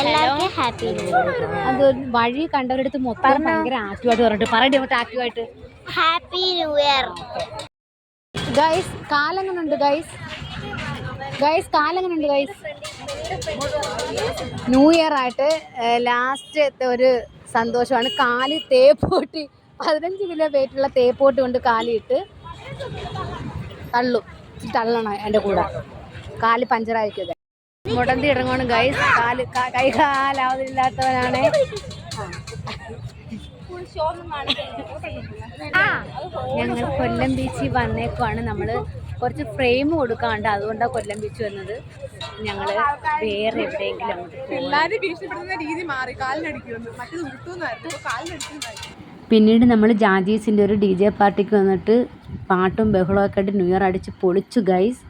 എല്ലാവർക്കും happy new year. അത് വഴി കണ്ടവരടുത്ത് മൊത്തം ഭയങ്കര ആക്റ്റീവായിട്ട് പറഞ്ഞിട്ട് ആക്റ്റീവായിട്ട് ഹാപ്പി ന്യൂ ഇയർ. ഗൈസ് കാലെങ്ങനുണ്ട് ഗൈസ്? കാലെങ്ങനുണ്ട് ഗൈസ്? ന്യൂ ഇയർ ആയിട്ട് ലാസ്റ്റത്തെ ഒരു സന്തോഷമാണ്. കാല് തേപ്പോട്ടി 15 കിലോ വെയിറ്റുള്ള തേപ്പോട്ടി കൊണ്ട് കാലിട്ട് തള്ളണം എൻ്റെ കൂടെ. കാല് പഞ്ചറായിരിക്കും. മുടന്തി ഇറങ്ങണം ഗൈസ്. കൈകാലാവതില്ലാത്തവനാണ്. ഞങ്ങൾ കൊല്ലം ബീച്ചിൽ വന്നേക്കുവാണ്. നമ്മൾ കുറച്ച് ഫ്രെയിം കൊടുക്കാണ്ട്, അതുകൊണ്ടാണ് കൊല്ലം ബീച്ച് വന്നത്. ഞങ്ങൾ വേറെ എവിടെയെങ്കിലും പിന്നീട് നമ്മൾ ജാജീസിൻ്റെ ഒരു DJ പാർട്ടിക്ക് വന്നിട്ട് പാട്ടും ബഹളമൊക്കെ ആയിട്ട് ന്യൂ ഇയർ അടിച്ച് പൊളിച്ചു ഗൈസ്.